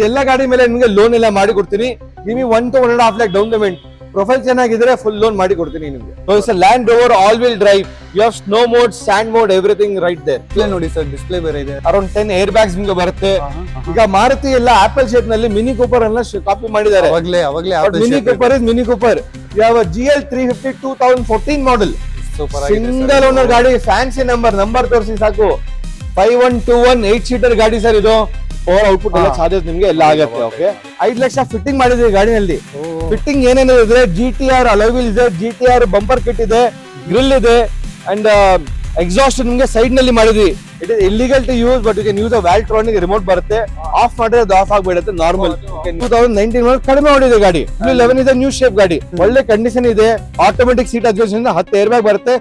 ಇದೆಲ್ಲ ಗಾಡಿ ಮೇಲೆ ನಿಮಗೆ ಲೋನ್ ಎಲ್ಲ ಮಾಡಿ ಕೊಡ್ತೀನಿ. ನಿಮಗೆ 1 to 1.5 lakh down payment. Profile ಚೆನ್ನಾಗಿದ್ರೆ ಫುಲ್ ಲೋನ್ ಮಾಡಿ ಕೊಡ್ತೀನಿ ನಿಮಗೆ. So it's Land Rover all wheel drive. You have snow mode, sand mode, everything right there. Display ನೋಡಿ ಸರ್, ಡಿಸ್ಪ್ಲೇ ಬೇರೆ ಇದೆ. ಅರೌಂಡ್ 10 ಏರ್ ಬ್ಯಾಗ್ಸ್ ನಿಮಗೆ ಬರುತ್ತೆ. ಈಗ ಮಾರುತಿ ಎಲ್ಲ ಆಪಲ್ ಶೇಪ್ ನಲ್ಲಿ ಮಿನಿ ಕೂಪರ್ ಅನ್ನ ಕಾಪಿ ಮಾಡಿದ್ದಾರೆ. ಅವಾಗ್ಲೇ mini Cooper is Mini Cooper. ಯಾವ GL 350 2014 ಮಾಡೆಲ್, ಸಿಂಗಲ್ ಓನರ್ ಗಾಡಿ, ಫ್ಯಾನ್ಸಿ ನಂಬರ್ ತೋರಿಸಿ ಸಾಕು. 5121 8 ಸೀಟರ್ ಗಾಡಿ ಸರ್ ಇದು. ಓವರ್ ಔಟ್ಪುಟ್ ಎಲ್ಲ ಚಾರ್ಜಸ್ ನಿಮ್ಗೆ ಎಲ್ಲ ಆಗುತ್ತೆ. ಓಕೆ, 5 ಲಕ್ಷ ಫಿಟ್ಟಿಂಗ್ ಮಾಡಿದ್ವಿ ಗಾಡಿನಲ್ಲಿ. ಫಿಟ್ಟಿಂಗ್ ಏನೇನು ಇದೆ, GTR ಅಲಾಯ್ ವೀಲ್ ಇದೆ, GTR ಬಂಪರ್ ಕಿಟ್ ಇದೆ, ಗ್ರಿಲ್ ಇದೆ, ಅಂಡ್ ಎಕ್ಸಾಸ್ಟ್ ನಿಮ್ಗೆ ಸೈಡ್ ನಲ್ಲಿ ಮಾಡಿದ್ವಿ. It is illegal to use, but you can use a valvetronic remote ಬರುತ್ತೆ. ಆಫ್ ಮಾಡಿದ್ರೆ ಅದು ಆಫ್ ಆಗ್ಬಿಡುತ್ತೆ ನಾರ್ಮಲ್. 2019 ಕಡಿಮೆ ಮಾಡಿದೆ ಗಾಡಿ. 11 ಇದೆ ನ್ಯೂ ಶೇಪ್ ಗಾಡಿ, ಒಳ್ಳೆ ಕಂಡೀಷನ್ ಇದೆ. Automatic seat adjustment 10 air bag ಬರುತ್ತೆ.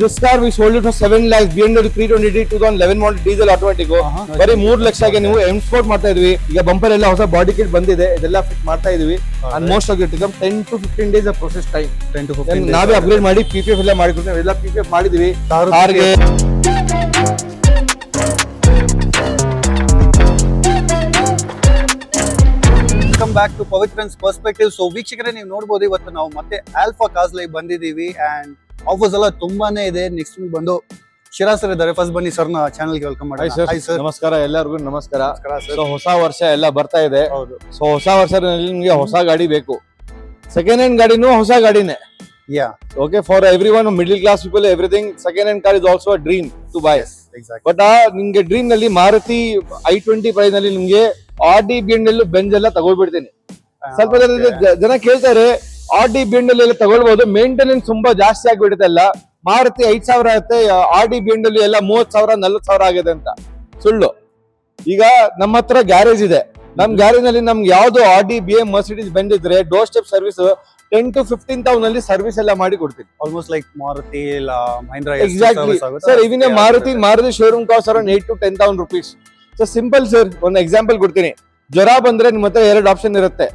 This car we sold it for 7 lakhs. BMW 320D 2011 model diesel automatic. ಬರೀ 3 ಲಕ್ಷಕ್ಕೆ ನೀವು ಎಕ್ಸ್ಪೋರ್ಟ್ ಮಾಡ್ತಾ ಇದ್ವಿ. ಈಗ ಬಂಪರ್ ಎಲ್ಲ ಹೊಸ ಬಾಡಿ ಕಿಟ್ ಬಂದಿದೆ, ಇದೆಲ್ಲ ಫಿಟ್ ಮಾಡ್ತಾ ಇದೀವಿ. And most of it 10 to 15 days process time. 10 to 15 ನಾವೇ ಅಪ್ಗ್ರೇಡ್ ಮಾಡಿ PPF ಎಲ್ಲ ಮಾಡಿಕೊಡ್ತೀವಿ. ಎಲ್ಲ PPF ಮಾಡಿದೀವಿ ಕಾರ್ಗೆ. Welcome back to Pavithran's perspective. So ವೀಕ್ಷಕರೇ, ನೀವು ನೋಡಬಹುದು ಇವತ್ತು ನಾವು ಮತ್ತೆ ಆಲ್ಫಾ ಕಾರ್ಸ್ ಲೈವ್ ಬಂದಿದ್ದೀವಿ. ಅಂಡ್ ಆಫರ್ಸ್ ಎಲ್ಲ ತುಂಬಾನೇ ಇದೆ. ನೆಕ್ಸ್ಟ್ ಬಂದು ಶಿರಾಸ್ ಸರ್ ಇದ್ದಾರೆ. ಫಸ್ಟ್ ಬನ್ನಿ ಸರ್ ನ ಚಾನಲ್ ಗೆ ವೆಲ್ಕಮ್ ಮಾಡಿ. ಹಾಯ್ ಸರ್, ನಮಸ್ಕಾರ ಎಲ್ಲರಿಗೂ ನಮಸ್ಕಾರ. ಸೊ ಹೊಸ ವರ್ಷ ಎಲ್ಲ ಬರ್ತಾ ಇದೆ. ಹೌದು. ಸೊ ಹೊಸ ವರ್ಷದಲ್ಲಿ ನಿಮಗೆ ಹೊಸ ಗಾಡಿ ಬೇಕು. ಸೆಕೆಂಡ್ ಹ್ಯಾಂಡ್ ಗಾಡಿನೂ ಹೊಸ ಗಾಡಿನೇ. Yeah, okay, for everyone, middle class people, everything. Second hand car is also a dream to buy. But ನಿಮ್ಗೆ ಡ್ರೀಮ್ ನಲ್ಲಿ ಮಾರುತಿ i20 ಪ್ರೈಸ್ ನಲ್ಲಿ ನಿಮ್ಗೆ Audi, BMW, Benz ಎಲ್ಲ ತಗೊಳ್ಬಿಡ್ತೀನಿ. ಸ್ವಲ್ಪ ಜನ ಕೇಳ್ತಾರೆ Audi, BMW ಎಲ್ಲ ತಗೊಳ್ಬಹುದು, ಮೇಂಟೆನೆನ್ಸ್ ತುಂಬಾ ಜಾಸ್ತಿ ಆಗ್ಬಿಡುತ್ತೆ. ಅಲ್ಲ, ಮಾರುತಿ 5,000 ಆಗುತ್ತೆ, Audi, BMW ಎಲ್ಲ 30,000 40,000 ಆಗಿದೆ ಅಂತ ಸುಳ್ಳು. ಈಗ ನಮ್ಮ ಹತ್ರ ಗ್ಯಾರೇಜ್ ಇದೆ. ನಮ್ ಗ್ಯಾರೇಜ್ ನಲ್ಲಿ ನಮ್ಗೆ ಯಾವ್ದು Audi, BM, Mercedes, Benz ಇದ್ರೆ ಡೋರ್ ಸ್ಟೆಪ್ ಸರ್ವಿಸ್ 10 to 15,000 ನಲ್ಲಿ ಸರ್ವಿಸ್ ಎಲ್ಲ ಮಾಡಿ ಕೊಡ್ತೀನಿ. ಆಲ್ಮೋಸ್ಟ್ ಲೈಕ್ ಮಾರುತಿ ಇಲ್ಲ Mahindra. Exactly sir. Even Maruti showroom cost around 8 to 10,000 rupees. So simple sir, ಒಂದು ಎಕ್ಸಾಂಪಲ್ ಕೊಡ್ತೀನಿ. ಜ್ವರ ಬಂದ್ರೆ ನಿಮ್ಮ ಹತ್ರ 2 ಆಪ್ಷನ್ ಇರುತ್ತೆ.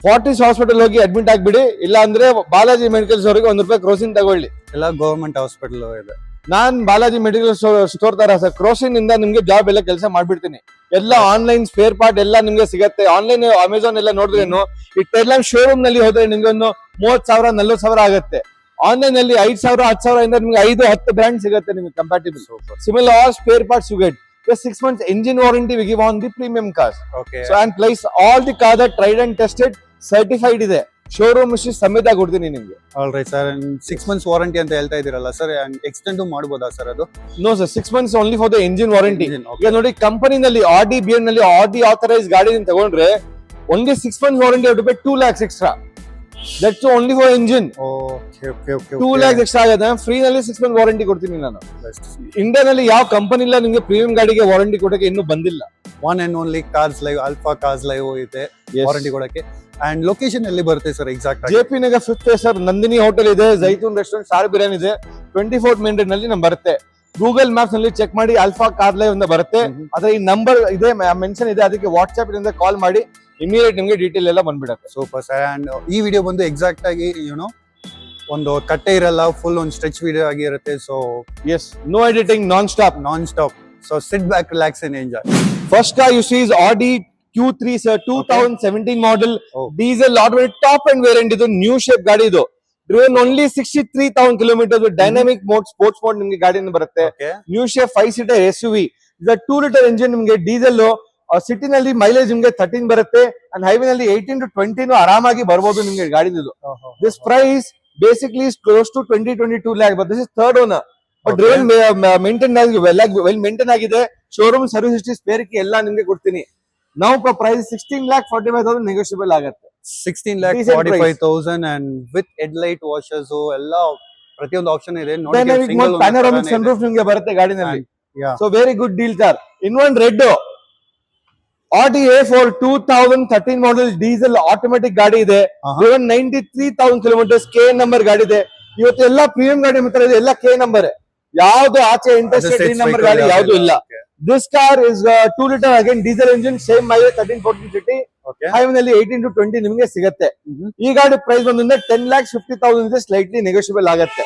ಫಾರ್ಟಿಸ್ ಹಾಸ್ಪಿಟಲ್ ಹೋಗಿ ಅಡ್ಮಿಟ್ ಆಗ್ಬಿಡಿ, ಇಲ್ಲ ಅಂದ್ರೆ ಬಾಲಾಜಿ ಮೆಡಿಕಲ್ ಸ್ಟೋರ್ಗೆ ₹1 ಕ್ರೋಸಿನ್ ತಗೊಳ್ಳಿ. ಎಲ್ಲ ಗವರ್ಮೆಂಟ್ ಹಾಸ್ಪಿಟಲ್ ಇದೆ. ನಾನ್ ಬಾಲಾಜಿ ಮೆಡಿಕಲ್ ಸ್ಟೋರ್ ತರ ಸರ್, ಕ್ರೋಸಿನ್ ಇಂದ ನಿಮ್ಗೆ ಜಾಬ್ ಎಲ್ಲ ಕೆಲಸ ಮಾಡ್ಬಿಡ್ತೀನಿ. ಎಲ್ಲ ಆನ್ಲೈನ್ ಸ್ಪೇರ್ ಪಾರ್ಟ್ ಎಲ್ಲ ನಿಮ್ಗೆ ಸಿಗತ್ತೆ. ಆನ್ಲೈನ್ ಅಮೆಝಾನ್ ಎಲ್ಲ ನೋಡಿದ್ರೇನು, ಈ ಟೆರ್ಲಾಮ್ ಶೋರೂಮ್ ನಲ್ಲಿ ಹೋದ್ರೆ ನಿಮ್ಗೆ ಒಂದು 30,000 40,000 ಆಗುತ್ತೆ. ಆನ್ಲೈನ್ ಅಲ್ಲಿ 5,000 10,000 ಇಂದ ನಿಮ್ಗೆ 5-10 ಬ್ರ್ಯಾಂಡ್ ಸಿಗುತ್ತೆ ನಿಮ್ಗೆ compatible. Similar all spare parts you get. Plus 6 months engine warranty we give on the premium cars. Okay. So and place all the cars are tried and tested, certified ಇದೆ. Showroom ಇಷ್ಟು ಸಮೇತ ಕೊಡ್ತೀನಿ ನಿಮ್ಗೆ. All right sir. 6 months warranty ಅಂತ ಹೇಳ್ತಾ ಇದೀರಲ್ಲ sir, and extend ಮಾಡಬಹುದಾ sir ಅದು? No sir, 6 months only for the engine warranty. ಈಗ ನೋಡಿ, ಕಂಪನಿನಲ್ಲಿ Audi, BM ನಲ್ಲಿ Audi authorized ಗಾಡಿ ತಗೊಂಡ್ರೆ only 6 months warranty have to pay 2 lakhs extra. That's only for engine. Okay. 2 lakhs extra ಆಗುತ್ತೆ. Free ನಲ್ಲಿ 6 months warranty ಕೊಡ್ತೀನಿ ನಾನು. ಇಂಡಿಯಾ ನಲ್ಲಿ ಯಾವ ಕಂಪನಿ ಇಲ್ಲ ನಿಮ್ಗೆ ಪ್ರೀಮಿಯಂ ಗಾಡಿಗೆ ವಾರಂಟಿ ಕೊಡಕ್ಕೆ ಇನ್ನೂ ಬಂದಿಲ್ಲ. One and only cars live, alpha cars live ಇದೆ ವಾರಂಟಿ ಕೊಡಕ್ಕೆ. ಅಂಡ್ ಲೊಕೇಶನ್ ಎಲ್ಲಿ ಬರುತ್ತೆ sir exact? JP Nagar 5th sir. Nandini hotel ಇದೆ, ಜೈತೂನ್ ರೆಸ್ಟೋರೆಂಟ್, ಸಾರ್ ಬಿರಿಯಾನಿ ಇದೆ. 24th ಮೇನ್ ರೋಡ್ ನಲ್ಲಿ ನಮ್ ಬರುತ್ತೆ. ಗೂಗಲ್ ಮ್ಯಾಪ್ಸ್ ನಲ್ಲಿ ಚೆಕ್ ಮಾಡಿ ಆಲ್ಫಾ ಕಾರ್ ಲೈವ್ ಅಂತ ಬರುತ್ತೆ. ಅದ್ರ ಈ ನಂಬರ್ ಇದೆ, ಮೆನ್ಷನ್ ಇದೆ, ಅದಕ್ಕೆ ವಾಟ್ಸ್ಆಪ್ ಇಂದ ಕಾಲ್ ಮಾಡಿ ಇಮಿಡಿಯೇಟ್ ನಿಮ್ಗೆ ಡೀಟೇಲ್ ಎಲ್ಲ ಬಂದ್ಬಿಡುತ್ತೆ. Super sir. ಅಂಡ್ ಈ ವಿಡಿಯೋ ಬಂದು ಎಕ್ಸಾಕ್ಟ್ ಆಗಿ ಒಂದು ಕಟ್ಟೆ ಇರಲ್ಲ, ಫುಲ್ ಒಂದು ಸ್ಟ್ರೆಚ್ ವಿಡಿಯೋ ಆಗಿರುತ್ತೆ. So yes, no editing, nonstop. So sit back, relax and enjoy. First car you see is Audi Q3 sir, 2017 model, diesel automatic top end variant. ಇದು ನ್ಯೂ ಶೇಪ್ ಗಾಡಿ. ಇದು driven only 63,000 kilometers with dynamic mode, sports mode ನಿಮ್ಗೆ ಗಾಡಿನ ಬರುತ್ತೆ. New shape 5-seater SUV. ಇದು 2 liter engine ನಿಮ್ಗೆ diesel. City ನಲ್ಲಿ mileage ನಿಮ್ಗೆ 13 ಬರುತ್ತೆ, ಅಂಡ್ ಹೈವೇ ನಲ್ಲಿ 18 to 20 ಆರಾಮಾಗಿ ಬರ್ಬೋದು ನಿಮ್ಗೆ ಗಾಡಿದು. This price basically is close to 22 lakh, but this is third owner. But driven maintained ಆಗಿ ವೆಲ್ ಮೇಂಟೈನ್ ಆಗಿದೆ. Showroom service history, spare key ಎಲ್ಲ ನಿಮ್ಗೆ ಕೊಡ್ತೀನಿ. ನಾವು ಪ್ರೈಸ್ 16,45,000 ನೆಗೋಷಿಯಬಲ್ ಆಗುತ್ತೆ. 16,45,000 ಅಂಡ್ ವಿತ್ ಹೆಡ್ಲೈಟ್ ವಾಷರ್ಸ್ ಎಲ್ಲ ಪ್ರತಿಯೊಂದು ಆಪ್ಷನ್ ಇದೆ. ಪ್ಯಾನೋರಾಮಿಕ್ ಸನ್ರೂಫ್ ನಿಮ್ಗೆ ಬರುತ್ತೆ ಗಾಡಿನಲ್ಲಿ. So very good deal sir. ಇನ್ನೊಂದು red Audi A4 2013 model diesel automatic ಗಾಡಿ ಇದೆ. 93,000 kilometers, K ನಂಬರ್ ಗಾಡಿ ಇದೆ. ಇವತ್ತು ಎಲ್ಲ ಪ್ರೀಮಿಯಂ ಗಾಡಿ ಮಾತ್ರ ಇದೆ, ಎಲ್ಲ K ನಂಬರ್. ಯಾವ್ದು ಆಚೆ ಇಂಟರ್ಸ್ಟೇಟ್ ನಂಬರ್ ಗಾಡಿ ಯಾವ್ದು ಇಲ್ಲ. This car is 2 liter again diesel engine, same mileage 13-14 city. Highway ನಲ್ಲಿ 18 to 20 ನಿಮಗೆ ಸಿಗುತ್ತೆ. ಈ ಗಾಡಿ ಪ್ರೈಸ್ ಬಂದ್ರೆ 10,50,000 ಇದೆ, ಸ್ಲೈಟ್ಲಿ ನೆಗೋಷಿಯಬಲ್ ಆಗುತ್ತೆ.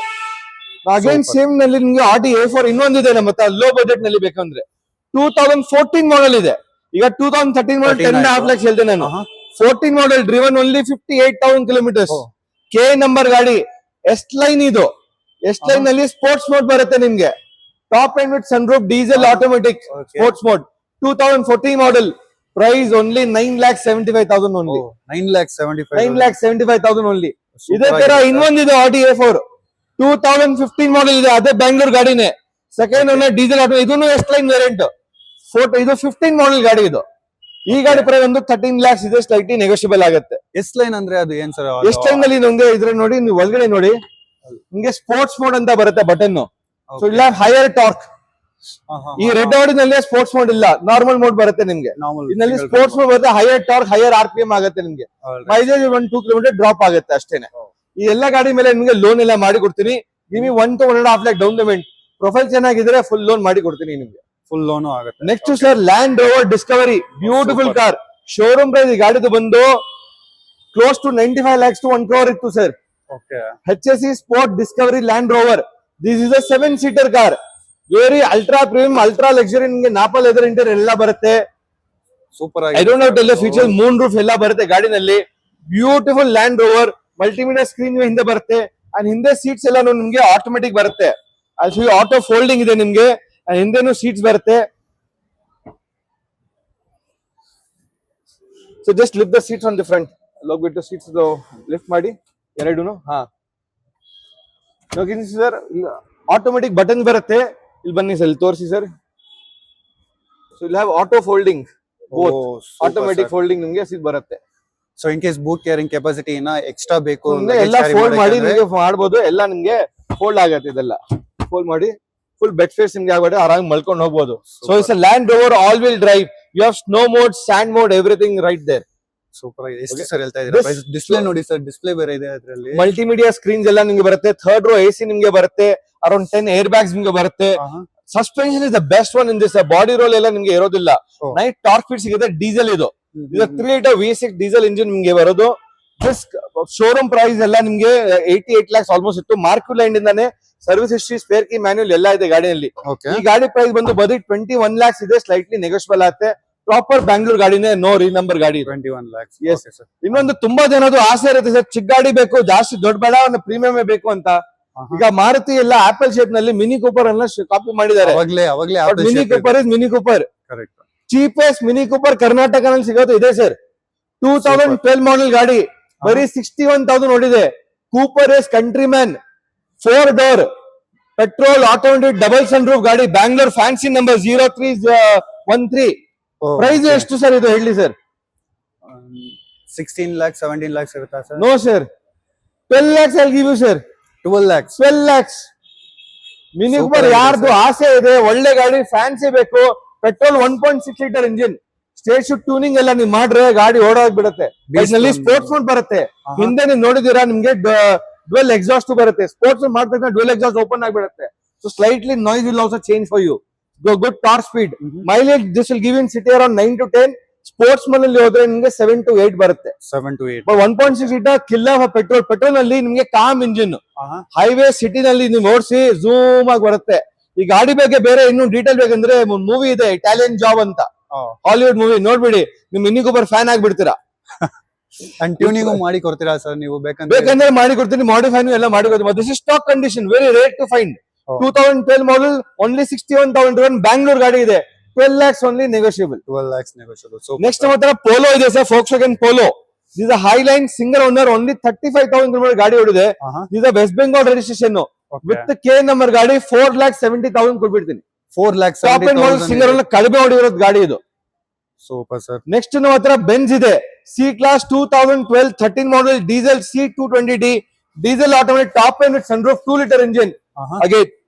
ಅಗೇನ್ ಸೇಮ್ ನಲ್ಲಿ ನಿಮ್ಗೆ Audi A4 ಇನ್ನೊಂದಿದೆ ನಮ್ಮ ಹತ್ರ, ಲೋ ಬಜೆಟ್ ನಲ್ಲಿ ಬೇಕಂದ್ರೆ 2014 ಮಾಡೆಲ್ ಇದೆ. ಈಗ 2013 ಮಾಡಲ್ 10.5 lakhs ಹೇಳ್ತೇನೆ ನಾನು. ಆಹಾ. 14 model driven only 58,000 kilometres. Oh. K number ಗಾಡಿ, ಎಸ್ ಲೈನ್ ಇದು. ಎಸ್ ಲೈನ್ ನಲ್ಲಿ ಸ್ಪೋರ್ಟ್ಸ್ ಮೋಡ್ ಬರುತ್ತೆ ನಿಮ್ಗೆ. Top end with sun roof, diesel automatic Okay. Sports mode. 2014 model, price only 9,75,000 only. 9,75,000. 9,75,000 only. Super ಇದೇ ತರ ಆಗಿದೆ. ಇನ್ನೊಂದಿದೆ ಆಡಿ A4 2015 ಮಾಡಲ್ ಇದೆ, ಅದೇ ಬ್ಯಾಂಗ್ಳೂರ್ ಗಾಡಿನೇ. ಸೆಕೆಂಡ್ ಓನರ್ ಡೀಸೆಲ್ ಆಟೋ, ಇದನ್ನು ಎಸ್ ಲೈನ್ ವೇರಿಯಂಟ್. ಫೋಟೋ ಇದು 15 ಮಾಡಲ್ ಗಾಡಿ ಇದು. ಈ ಗಾಡಿ ಪ್ರೈಸ್ ಒಂದು 13 lakhs ಇದೆ, ಸ್ಲೈಟ್ಲಿ ನೆಗೋಷಿಯಬಲ್ ಆಗುತ್ತೆ. ಎಸ್ ಲೈನ್ ಅಂದ್ರೆ ಅದು ಏನ್ ಸರ್? ಎಸ್ ಲೈನ್ ನಲ್ಲಿ ನಮ್ಗೆ ಇದ್ರ ನೋಡಿ, ನೀವು ಒಳಗಡೆ ನೋಡಿ, ನಿಮ್ಗೆ ಸ್ಪೋರ್ಟ್ಸ್ ಮೋಡ್ ಅಂತ ಬರುತ್ತೆ ಬಟನ್. ಸೊ ಇಲ್ಲ ಹೈಯರ್ ಟಾರ್ಕ್. ಈ ರೆಡ್ ನಲ್ಲಿ ಸ್ಪೋರ್ಟ್ಸ್ ಮೋಡ್ ಇಲ್ಲ, ನಾರ್ಮಲ್ ಮೋಡ್ ಬರುತ್ತೆ ನಿಮ್ಗೆ. ಇದರಲ್ಲಿ ಸ್ಪೋರ್ಟ್ಸ್ ಮೋಡ್ ಬರುತ್ತೆ, ಹೈಯರ್ ಟಾರ್ಕ್, ಹೈಯರ್ RPM ಆಗುತ್ತೆ ನಿಮ್ಗೆ. ಮೈಲೇಜ್ 1-2 ಕಿಲೋಮೀಟರ್ ಡ್ರಾಪ್ ಆಗುತ್ತೆ ಅಷ್ಟೇನೆ. ಈ ಎಲ್ಲ ಗಾಡಿ ಮೇಲೆ ನಿಮ್ಗೆ ಲೋನ್ ಎಲ್ಲ ಮಾಡಿ ಕೊಡ್ತೀನಿ. ನಿಮಗೆ 1 to 1.5 lakh down payment. Profile ಚೆನ್ನಾಗಿದ್ರೆ ಫುಲ್ ಲೋನ್ ಮಾಡಿ ಕೊಡ್ತೀನಿ ನಿಮ್ಗೆ. ಫುಲ್ ಲೋನು ಆಗುತ್ತೆ. Next sir Land Rover Discovery, beautiful car. Showroom price ಈ ಗಾಡಿದು ಬಂದು close to 95 lakhs to 1 crore ಇತ್ತು sir. Okay. HSE sport Discovery Land Rover. This is a 7-seater car. Very ultra premium, ultra luxury. ನಿಮ್ಗೆ Nappa leather interior ಎಲ್ಲ ಬರುತ್ತೆ. Super ಐ ಆಗಿದೆ. Don't know tell feature. Moon roof ಎಲ್ಲ ಬರುತ್ತೆ ಗಾಡಿನಲ್ಲಿ. Beautiful Land Rover. Multimedia screen ಹಿಂದೆ ಬರುತ್ತೆ. And ಹಿಂದೆ ಸೀಟ್ಸ್ ಎಲ್ಲ ನಿಮ್ಗೆ ಆಟೋಮೆಟಿಕ್ ಬರುತ್ತೆ. ಅಲ್ಲಿ ಆಟೋ ಫೋಲ್ಡಿಂಗ್ ಇದೆ ನಿಮ್ಗೆ. ಹಿಂದೆನೂ ಸೀಟ್ಸ್ ಬರುತ್ತೆ. So just lift the seats on the front. ಹೋಗ್ಬಿಟ್ಟು ಸೀಟ್ಸ್ ಲಿಫ್ಟ್ ಮಾಡಿ ಎರಡೂನು. ಹಾ ಸರ್, ಆಟೋಮೆಟಿಕ್ ಬಟನ್ ಬರುತ್ತೆ. ಇಲ್ಲಿ ಬನ್ನಿ ಸರ್, ಇಲ್ಲಿ ತೋರಿಸಿ ಸರ್. ಸೊ ಇಲ್ಲಿ have auto folding, automatic folding ನಿಮ್ಗೆ ಸೀಟ್ ಬರುತ್ತೆ. So in case boot carrying capacity ಇನ್ನ ಎಕ್ಸ್ಟ್ರಾ ಬೇಕು ಎಲ್ಲ ಫೋಲ್ಡ್ ಮಾಡಿ ನಿಮ್ಗೆ ಮಾಡ್ಬೋದು. ಎಲ್ಲ ನಿಮ್ಗೆ ಫೋಲ್ಡ್ ಆಗತ್ತೆ. ಇದೆಲ್ಲ ಫೋಲ್ಡ್ ಮಾಡಿ ಫುಲ್ ಬೆಡ್ ಸ್ಪೇಸ್ ನಿಮ್ಗೆ ಆಗ್ಬಿಟ್ಟು ಆರಾಮಾಗಿ ಮಲ್ಕೊಂಡು ಹೋಗ್ಬೋದು. So it's a Land Rover all wheel drive. You have snow mode, sand mode, everything right there. Super ಆಗಿದೆ. ಎಷ್ಟು ಸರ್ ಹೇಳ್ತಾ ಇದ್ದೀರಾ? ಡಿಸ್ಪ್ಲೇ ನೋಡಿ ಸರ್, ಡಿಸ್ಪ್ಲೇ ಬೇರೆ ಇದೆ ಅದರಲ್ಲಿ. ಮಲ್ಟಿಮೀಡಿಯಾ ಸ್ಕ್ರೀನ್ಸ್ ಎಲ್ಲ ನಿಮ್ಗೆ ಬರುತ್ತೆ. 3rd row AC ನಿಮ್ಗೆ ಬರುತ್ತೆ. ಅರೌಂಡ್ 10 ಏರ್ ಬ್ಯಾಗ್ಸ್ ನಿಮ್ಗೆ ಬರುತ್ತೆ. Suspension is the best one in this. Body roll ಎಲ್ಲ ನಿಮ್ಗೆ ಇರೋದಿಲ್ಲ. ನೈಟ್ ಟಾರ್ಕ್ ಫಿಟ್ ಸಿಗುತ್ತೆ. ಡೀಸೆಲ್ ಇದು 3 liter V6 ಡೀಸೆಲ್ ಇಂಜಿನ್ ನಿಮ್ಗೆ ಬರೋದು. ಶೋರೂಮ್ ಪ್ರೈಸ್ ಎಲ್ಲ ನಿಮ್ಗೆ 88 lakhs ಆಲ್ಮೋಸ್ಟ್ ಇತ್ತು. ಮಾರ್ಕ್ ಲೈನ್ ಇಂದಾನೆ ಸರ್ವಿಸ್ ಹಿಸ್ಟ್ರಿ, ಸ್ಪೇರ್ ಕಿ, ಮ್ಯಾನ್ಯುಯಲ್ ಎಲ್ಲ ಇದೆ ಗಾಡಿಯಲ್ಲಿ. ಈ ಗಾಡಿ ಪ್ರೈಸ್ ಬಂದು ಬರೀ 21 lakhs ಇದೆ. ಸ್ಲೈಟ್ಲಿ ನೆಗೋಷಿಯಬಲ್ ಆಗುತ್ತೆ. ಪ್ರಾಪರ್ ಬ್ಯಾಂಗ್ಳೂರ್ ಗಾಡಿನೇ, ನೋ ರೀನಂಬರ್ ಗಾಡಿ. 21 lakhs. Yes. ಇನ್ನೊಂದು ತುಂಬಾ ಜನದು ಆಸೆ ಇರುತ್ತೆ ಸರ್, ಚಿಕ್ಕ ಗಾಡಿ ಬೇಕು, ಜಾಸ್ತಿ ದೊಡ್ಡ ಬೇಡ, ಒಂದು ಪ್ರೀಮಿಯಂ ಬೇಕು ಅಂತ. ಈಗ ಮಾರುತಿ ಎಲ್ಲ ಆಪಲ್ ಶೇಪ್ ನಲ್ಲಿ ಮಿನಿ ಕೂಪರ್ ಅನ್ನ ಕಾಪಿ ಮಾಡಿದ್ದಾರೆ. Mini Cooper is Mini Cooper. Cheapest Mini Cooper ಕರ್ನಾಟಕನಲ್ಲಿ ಸಿಗೋದು ಇದೆ ಸರ್. 2012 ಮಾಡಲ್ ಗಾಡಿ, ಬರೀ 61,000 ನೋಡಿದೆ. Cooper S Countryman, 4 door, petrol, automatic, double sun roof ಗಾಡಿ. Bangalore fancy number 0313. ಪ್ರೈಸ್ ಎಷ್ಟು ಸರ್ ಇದು ಹೇಳಿ ಸರ್? 16 lakhs, 17 lakhs ಇರುತ್ತಾ sir? No sir, 12 lakhs I'll give you sir. 12 lakhs. 12 lakhs. Mini Cooper ಯಾರ್ದು ಆಸೆ ಇದೆ, ಒಳ್ಳೆ ಗಾಡಿ, ಫ್ಯಾನ್ಸಿ ಬೇಕು, petrol 1.6 liter engine, state shoot tuning ಎಲ್ಲ ನೀವು ಮಾಡ್ರೆ ಗಾಡಿ ಓಡೋಗ್ಬಿಡುತ್ತೆ. ಸ್ಪೋರ್ಟ್ಸ್ ಮೋಡ್ ಬರುತ್ತೆ. ಹಿಂದೆ ನೀವು ನೋಡಿದೀರಾ, ನಿಮ್ಗೆ ಡ್ವೆಲ್ ಎಕ್ಸಾಸ್ಟ್ ಬರುತ್ತೆ. ಸ್ಪೋರ್ಟ್ಸ್ ಮಾಡ್ತಾ ಡ್ವೆಲ್ ಎಕ್ಸಾಸ್ಟ್ ಓಪನ್ ಆಗಿಬಿಡುತ್ತೆ. So slightly noise will also change for you. Good torque speed. Mileage this will give in city around 9 to 10. Sports ಮನ್ ಅಲ್ಲಿ ಹೋದ್ರೆ ನಿಮ್ಗೆ 7 to 8 ಬರುತ್ತೆ. 7 to 8. 1.6 liter ಕಿಲ್ಲರ್ ಪೆಟ್ರೋಲ್ ನಲ್ಲಿ ನಿಮ್ಗೆ ಕಾಮ್ ಇಂಜಿನ್. ಹೈವೇ ಸಿಟಿ ನಲ್ಲಿ ನೀವು ಓಡಿಸಿ ಝೂಮ್ ಆಗಿ ಬರುತ್ತೆ. ಈ ಗಾಡಿ ಬಗ್ಗೆ ಬೇರೆ ಇನ್ನು ಡೀಟೇಲ್ ಬೇಕಂದ್ರೆ ಮೂವಿ ಇದೆ, ಇಟಾಲಿಯನ್ ಜಾಬ್ ಅಂತ, ಹಾಲಿವುಡ್ ಮೂವಿ, ನೋಡ್ಬಿಡಿ. ನಿಮ್ ಮಿನಿ ಕೂಪರ್ ಫ್ಯಾನ್ ಆಗ್ಬಿಡ್ತೀರಾ. ಟ್ಯೂನಿಂಗ್ ಮಾಡಿ ಕೊಡ್ತೀರಾ ಸರ್ ನೀವು? ಬೇಕಂದ್ರೆ ಮಾಡಿ ಕೊಡ್ತೀನಿ, ಮಾಡಿಫೈನು ಎಲ್ಲ ಮಾಡಿ ಕೊಡ್ತೀನಿ. This is stock condition, very rare to find. 2012 model, only 61,000 Bangalore ಗಾಡಿ ಇದೆ. 12 lakhs only, negotiable. 12 lakhs negotiable. So next ನಮ್ಮ ಹತ್ರ ಪೋಲೋ ಇದೆ ಸರ್, Volkswagen Polo. This a high line single owner, only 35,000 kilometre ಗಾಡಿ ಓಡಿದೆ. This a West Bengal registration with K number ಗಾಡಿ. 4,70,000 ಕೊಟ್ಬಿಡ್ತೀನಿ. 4,70,000 ಸಿಂಗಲ್ ಓನರ್ ಕಡಿಮೆ ಓಡಿರೋದು ಗಾಡಿ ಇದು. Super sir. ನೆಕ್ಸ್ಟ್ ನಮ್ಮ ಹತ್ರ ಬೆಂಜ್ ಇದೆ, C class 2012 13 model, diesel C220D, diesel automatic, top end with sunroof, 2 liter engine. ಹಾಗೆ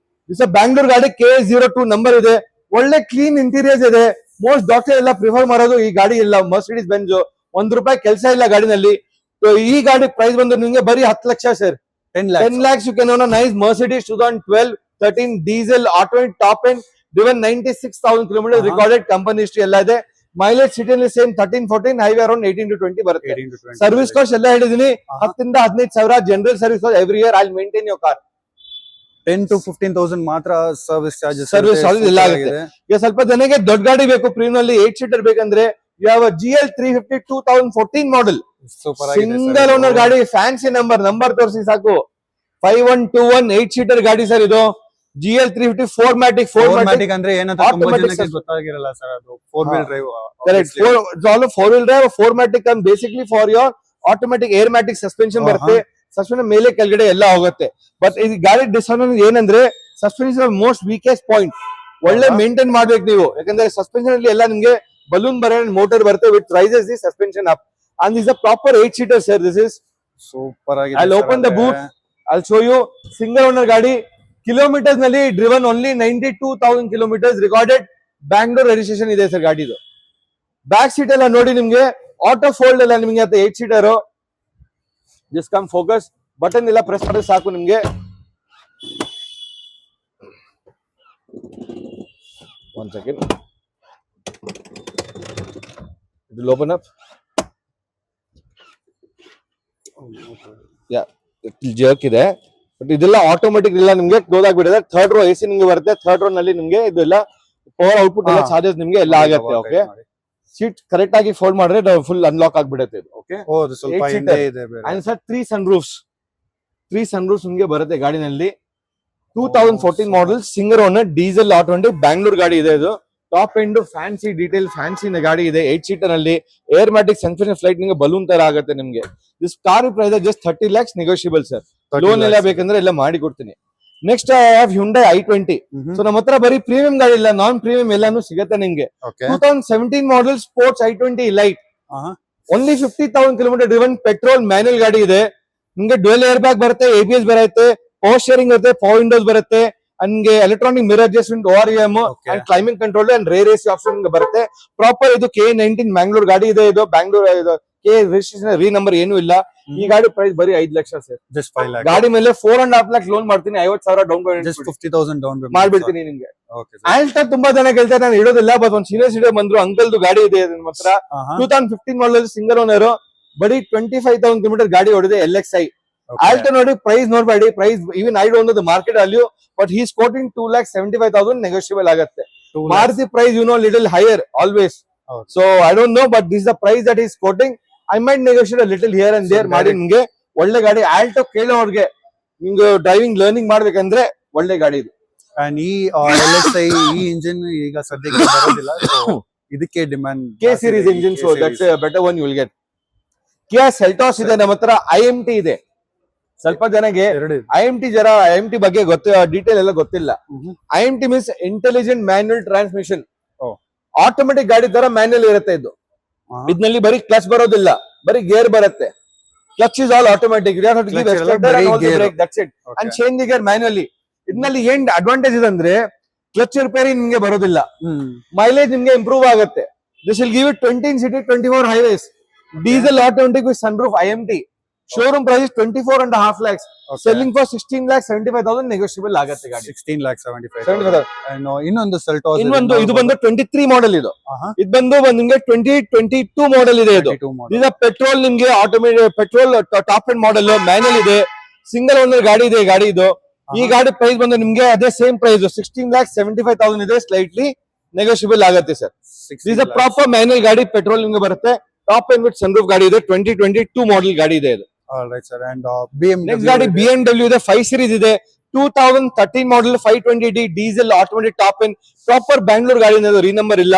ದಿಸ್ ಬ್ಯಾಂಗ್ಳೂರ್ ಗಾಡಿ, K02 ನಂಬರ್ ಇದೆ. ಒಳ್ಳೆ ಕ್ಲೀನ್ ಇಂಟೀರಿಯರ್ಸ್ ಇದೆ. ಮೋಸ್ಟ್ ಡಾಕ್ಟರ್ ಎಲ್ಲ ಪ್ರಿಫರ್ ಮಾಡೋದು ಈ ಗಾಡಿ. ಇಲ್ಲ ಮರ್ಸಿಡೀಸ್ ಬೆಂಜ್, ₹1 ಕೆಲಸ ಇಲ್ಲ ಗಾಡಿನಲ್ಲಿ. ಈ ಗಾಡಿ ಪ್ರೈಸ್ ಬಂದು ನಿಮ್ಗೆ ಬರೀ 10 lakh sir. 10 lakhs you can own a nice Mercedes 2012 13 diesel automatic top end, driven 96,000 kilometers, recorded company history ಎಲ್ಲ ಇದೆ. ಮೈಲೇಜ್ ಸಿಟಿಯಲ್ಲಿ ಸೇಮ್ 13-14, ಹೈವೇ ಅರೌಂಡ್ 18 to 20 ಬರುತ್ತೆ. ಸರ್ವಿಸ್ ಕಾಸ್ಟ್ ಎಲ್ಲ ಹೇಳಿದೀನಿ, 10,000 to 15,000 general service cost every year. I maintain your car. 10 to 15,000 ಮಾತ್ರ service charges. Service charge ಎಲ್ಲ ಆಗುತ್ತೆ. ಈಗ ಸ್ವಲ್ಪ ಜನಕ್ಕೆ ದೊಡ್ಡ ಗಾಡಿ ಬೇಕು, ಪ್ರೀಮಿಯಂ ಅಲ್ಲಿ 8 ಸೀಟರ್ ಬೇಕಂದ್ರೆ ಯಾವ GL 350 2014 model super single owner ಗಾಡಿ, ಫ್ಯಾನ್ಸಿ ನಂಬರ್ ತೋರಿಸಿ ಸಾಕು. 5121 8 ಸೀಟರ್ ಗಾಡಿ ಸರ್ ಇದು. GL 350 4matic ಅಂದ್ರೆ ಏನಂತ ತುಂಬಾ ಜನಕ್ಕೆ ಗೊತ್ತಾಗಿರಲ್ಲ ಸರ್, ಅದು 4 wheel drive. Correct, 4 wheel drive 4matic come basically for your automatic airmatic suspension ಬರುತ್ತೆ. ಸಸ್ಪೆನ್ಷನ್ ಮೇಲೆ ಕೆಳಗಡೆ ಎಲ್ಲ ಹೋಗುತ್ತೆ. ಬಟ್ ಈ ಗಾಡಿ ಡಿಸ್ಅಡ್ವಾಂಟೇಜ್ ಏನಂದ್ರೆ ಸಸ್ಪೆನ್ಷನ್ ಮೋಸ್ಟ್ ವೀಕೆಸ್ಟ್ ಪಾಯಿಂಟ್. ಒಳ್ಳೆ ಮೇಂಟೈನ್ ಮಾಡ್ಬೇಕು ನೀವು, ಯಾಕಂದ್ರೆ ಸಸ್ಪೆನ್ಷನ್ ಅಲ್ಲಿ ಎಲ್ಲ ನಿಮ್ಗೆ ಬಲೂನ್ ಬರುತ್ತೆ, ಮೋಟರ್ ಬರುತ್ತೆ with raises the suspension up. And this a proper 8 seater sir. This is super ಆಗಿದೆ. I'll open the boot. I'll show you. Single owner ಗಾಡಿ, ಕಿಲೋಮೀಟರ್ಸ್ ನಲ್ಲಿ driven only 92,000 kilometres, recorded Bangalore registration ಇದೆ sir ಗಾಡಿದು. Back seat ಎಲ್ಲ ನೋಡಿ ನಿಮ್ಗೆ auto fold ಎಲ್ಲ ನಿಮ್ಗೆ 8 seater. Just come focus, button ಎಲ್ಲ ಪ್ರೆಸ್ ಮಾಡಿದ್ರೆ ಸಾಕು ನಿಮ್ಗೆ. One second, it will open up. Yeah, jerk ಇದೆ, ಬಟ್ ಇದೆಲ್ಲ ಆಟೋಮೆಟಿಕ್ ಇಲ್ಲ, ನಿಮ್ಗೆ ಕ್ಲೋಸ್ ಆಗ್ಬಿಟ್ಟಿದೆ. ಥರ್ಡ್ ರೋ AC ನಿಮ್ಗೆ ಬರುತ್ತೆ. ಥರ್ಡ್ ರೋ ನಲ್ಲಿ ನಿಮ್ಗೆ ಇದೆಲ್ಲ ಪವರ್ ಔಟ್ಪುಟ್ ಎಲ್ಲ ಚಾರ್ಜಸ್ ನಿಮ್ಗೆ ಎಲ್ಲ ಆಗುತ್ತೆ. ಓಕೆ, ಸೀಟ್ ಕರೆಕ್ಟ್ ಆಗಿ ಫೋಲ್ಡ್ ಮಾಡಿದ್ರೆ ಫುಲ್ ಅನ್ಲಾಕ್ ಆಗ್ಬಿಡುತ್ತೆ ಇದು. ಓಕೆ, ಸ್ವಲ್ಪ 8 ಹಿಂದೆ seater. ಇದೆ ಬೇರೆ. ಅಂಡ್ ಸರ್ 3 ಸನ್ರೂಫ್ಸ್ ನಿಮ್ಗೆ ಬರುತ್ತೆ ಗಾಡಿನಲ್ಲಿ. 2014 model, single owner, diesel automatic, Bangalore ಗಾಡಿ ಇದೆ ಇದು. Top end fancy detail, fancy ಗಾಡಿ ಇದೆ. 8 ಸೀಟರ್ ನಲ್ಲಿ ಏರ್ಮ್ಯಾಟಿಕ್ ಸನ್ಫಿನಿಯರ್ ಫ್ಲೈಟ್ ನಿಮ್ಗೆ ಬಲೂನ್ ತರ ಆಗುತ್ತೆ ನಿಮ್ಗೆ. This car price just 30 lakhs negotiable sir. Loan ಎಲ್ಲ ಬೇಕಂದ್ರೆ ಎಲ್ಲ ಮಾಡಿ ಕೊಡ್ತೀನಿ. Next I have Hyundai i20. So ನಮ್ಮ ಹತ್ರ ಬರೀ ಪ್ರೀಮಿಯಂ ಗಾಡಿ ಇಲ್ಲ, ನಾನ್ ಪ್ರೀಮಿಯಂ ಎಲ್ಲಾನು ಸಿಗುತ್ತೆ ನಿಮ್ಗೆ. 2017 model sports i20 light, only 50,000 kilometre driven, petrol manual ಗಾಡಿ ಇದೆ. ನಿಮ್ಗೆ ಡ್ಯುಯಲ್ ಏರ್ ಬ್ಯಾಗ್ ಬರುತ್ತೆ, ABS ಬರುತ್ತೆ, ಪವರ್ ಶೇರಿಂಗ್ ಬರುತ್ತೆ, ಪವರ್ ವಿಂಡೋಸ್ ಬರುತ್ತೆ, ಹಂಗೆ electronic mirror adjustment, ORM and climbing control and rear AC option ಬರುತ್ತೆ. ಪ್ರಾಪರ್ ಇದು K19 ಮ್ಯಾಂಗ್ಳೂರ್ ಗಾಡಿ ಇದೆ. ಇದು ಬ್ಯಾಂಗ್ಳೂರ್ ಕೆ ರಿಜಿಸ್ಟ್ರೇಷನ್ ರೀ ನಂಬರ್ ಏನು ಇಲ್ಲ. ಈ ಗಾಡಿ ಪ್ರೈಸ್ ಬರೀ 5 ಲಕ್ಷ ಸರ್. Just 5 lakhs. ಗಾಡಿ ಮೇಲೆ 4.5 lakhs ಲೋನ್ ಮಾಡ್ತೀನಿ, 50,000 down payment, just 50,000 down payment ಮಾಡ್ಬಿಡ್ತೀನಿ ನಿಮ್ಗೆ. Okay sir. ಆಲ್ಟಾ ತುಂಬಾ ಜನ ಕೇಳ್ತಾರೆ, ನಾನು ಇಡೋದಿಲ್ಲ, ಬಟ್ ಒಂದು ಸೀನಿಯರ್ ಸಿಟಿಜನ್ ಬಂದ್ರು, ಅಂಕಲ್ದು ಗಾಡಿ ಇದೆ ನಮ್ಮ ಹತ್ರ. 2015 ಮಾಡಲ್, ಸಿಂಗಲ್ ಓನರ್, ಬರೀ 25,000 ಕಿಲೋಮೀಟರ್ ಗಾಡಿ ಹೊಡಿದೆ, LXi. ಆಲ್ಟೋ ನೋಡಿ, ಪ್ರೈಸ್ ನೋಡ್ಬೇಡಿ, price even I don't know the market value, but he is quoting 2,75,000 negotiable ಆಗುತ್ತೆ. Maruti price you know little higher always. So I don't know, but this the price that is quoting. I might negotiate a little here and there ಮಾಡಿ ನಿಮ್ಗೆ ಒಳ್ಳೆ ಗಾಡಿ. Alto ಕೇಳೋರ್ಗೆ ನಿಮ್ಗೆ driving learning ಮಾಡ್ಬೇಕಂದ್ರೆ ಒಳ್ಳೆ ಗಾಡಿ ಇದು. ಅಂಡ್ ಈ LXi ಈ ಇಂಜಿನ್ ಈಗ ಸದ್ಯಕ್ಕೆ ಬರೋದಿಲ್ಲ, ಇದಕ್ಕೆ demand. K series engine, so that's a better one you will get. Kia Seltos ಇದೆ ನಮ್ಮ ಹತ್ರ, IMT ಇದೆ. ಸ್ವಲ್ಪ ಜನಗೆ IMT ಬಗ್ಗೆ ಡೀಟೇಲ್ ಎಲ್ಲ ಗೊತ್ತಿಲ್ಲ. IMT means intelligent manual transmission. Automatic ಗಾಡಿ ತರ ಮ್ಯಾನ್ಯುಯಲ್ ಇರುತ್ತೆ ಇದು. ಇದ್ನಲ್ಲಿ ಬರೀ ಕ್ಲಚ್ ಬರೋದಿಲ್ಲ, ಬರೀ ಗೇರ್ ಬರುತ್ತೆ. Clutch is all automatic, and change the gear manually. ಇದ್ನಲ್ಲಿ ಏನ್ ಅಡ್ವಾಂಟೇಜ್ ಇದೆ ಅಂದ್ರೆ ಕ್ಲಚ್ ರಿಪೇರಿ ನಿಮ್ಗೆ ಬರೋದಿಲ್ಲ, ಮೈಲೇಜ್ ನಿಮ್ಗೆ ಇಂಪ್ರೂವ್ ಆಗುತ್ತೆ. This will give it 20 city 24 highways. Diesel automatic with sunroof IMT. Showroom price 24.5 lakhs. Selling for 16,75,000 negotiable ಆಗುತ್ತೆ ಗಾಡಿ. 16,75,000. ಇನ್ನೊಂದು ಸೆಲ್ಟೋಸ್, ಇದು ಬಂದು 23 ಮಾಡೆಲ್. ಇದು ಬಂದು ನಿಮ್ಗೆ 2022 ಮಾಡೆಲ್ ಇದೆ. ಇದು ಪೆಟ್ರೋಲ್, ನಿಮ್ಗೆ automatic petrol top end model, manual ಇದೆ, ಸಿಂಗಲ್ ಓನರ್ ಗಾಡಿ ಇದೆ ಗಾಡಿ ಇದು. ಈ ಗಾಡಿ ಪ್ರೈಸ್ ಬಂದು ನಿಮ್ಗೆ ಅದೇ ಸೇಮ್ ಪ್ರೈಸ್ 16,75,000 ಇದೆ, ಸ್ಲೈಟ್ಲಿ ನೆಗೋಷಿಯಬಲ್ ಆಗುತ್ತೆ sir. This a proper manual ಗಾಡಿ, ಪೆಟ್ರೋಲ್ ನಿಮ್ಗೆ ಬರುತ್ತೆ, ಟಾಪ್ ಎಂಡ್ ವಿತ್ ಸನ್ರೂಫ್ ಗಾಡಿ ಇದೆ. 2022 ಮಾಡೆಲ್ ಗಾಡಿ ಇದೆ ಇದು. ನೆಕ್ಸ್ಟ್ ಗಾಡಿ BMW ಇದೆ, 5 series ಇದೆ. 2013 model 520D diesel automatic top end, proper Bangalore ಗಾಡಿ, ರೀ ನಂಬರ್ ಇಲ್ಲ,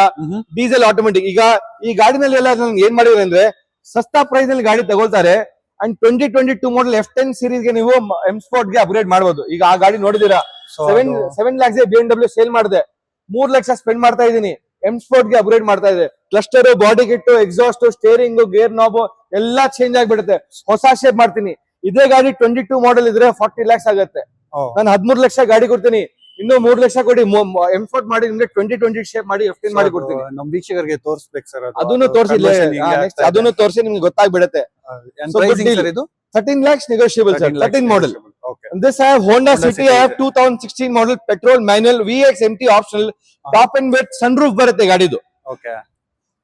ಡೀಸೆಲ್ ಆಟೋಮೆಟಿಕ್. ಈಗ ಈ ಗಾಡಿನಲ್ಲಿ ಎಲ್ಲ ಏನ್ ಮಾಡಿದ್ರೆ ಅಂದ್ರೆ ಸಸ್ತಾ ಪ್ರೈಸ್ ನಲ್ಲಿ ಗಾಡಿ ತಗೊಳ್ತಾರೆ. ಅಂಡ್ 2022 ಮಾಡೆಲ್ F10 series ಗೆ ನೀವು M Sport ಗೆ ಅಪ್ಗ್ರೇಡ್ ಮಾಡಬಹುದು. ಈಗ ಆ ಗಾಡಿ ನೋಡಿದಿರಾ, 7 lakhs BMW ಸೇಲ್ ಮಾಡಿದೆ, 3 ಲಕ್ಷ ಸ್ಪೆಂಡ್ ಮಾಡ್ತಾ ಇದೀನಿ. M Sport ಗೆ ಅಪ್ಗ್ರೇಡ್ ಮಾಡ್ತಾ ಇದೆ. Cluster, body kit, exhaust, steering, gear knob ಎಲ್ಲಾ ಚೇಂಜ್ ಆಗ್ಬಿಡುತ್ತೆ, ಹೊಸ ಶೇಪ್ ಮಾಡ್ತೀನಿ. ಇದೇ ಗಾಡಿ 22 ಮಾಡೆಲ್ ಇದ್ರೆ 40 lakhs ಆಗುತ್ತೆ. ನಾನು 13 ಲಕ್ಷ ಗಾಡಿ ಕೊಡ್ತೀನಿ, ಇನ್ನು 3 ಲಕ್ಷ ಕೊಡಿ, M Sport ಮಾಡಿ ನಿಮ್ಗೆ 2020 ಶೇಪ್ ಮಾಡಿ F10 ಮಾಡಿ ಕೊಡ್ತೀನಿ. ನಮ್ ವೀಕ್ಷಕರಿಗೆ ತೋರಿಸ್ಬೇಕು ಸರ್, ಅದನ್ನು ತೋರಿಸಿಲ್ಲ, ಅದನ್ನು ತೋರಿಸಿ ನಿಮ್ಗೆ ಗೊತ್ತಾಗ್ಬಿಡುತ್ತೆ. 13 lakhs negotiable sir. 13 model. This I have Honda City. I have 2016 model, petrol manual, VX MT optional, top end with sunroof ಬರುತ್ತೆ ಗಾಡಿದು. Okay.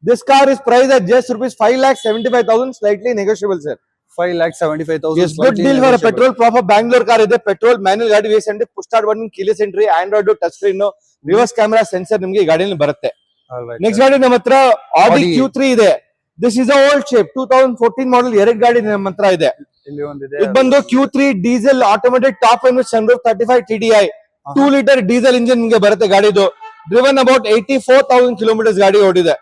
This car is priced at just rupees 5,75,000, slightly negotiable sir. 5,75,000. Good deal for petrol proper Bangalore car ಇದೆ. Petrol manual ಗಾಡಿ ways and push start button, keyless entry, Android touch screen, reverse camera sensor ನಿಮ್ಗೆ ಈ ಗಾಡಿಯಲ್ಲಿ ಬರುತ್ತೆ. Next ಗಾಡಿ ನಮ್ಮ ಹತ್ರ ಆಡಿ Audi. Q3 ಇದೆ. This is old shape 2014 model. ಎರಡು ಗಾಡಿ ನಮ್ಮ ಹತ್ರ ಇದೆ. ಇಲ್ಲಿ ಒಂದಿದೆ. ಇದು ಬಂದು Q3 diesel automatic top end sunroof 35 TDI 2 litre diesel engine ನಿಮಗೆ ಬರುತ್ತೆ ಗಾಡಿದು. ಡ್ರಿವನ್ ಅಬೌಟ್ 84,000 ಕಿಲೋಮೀಟರ್ಸ್ ಗಾಡಿ ಓಡಿದೆ.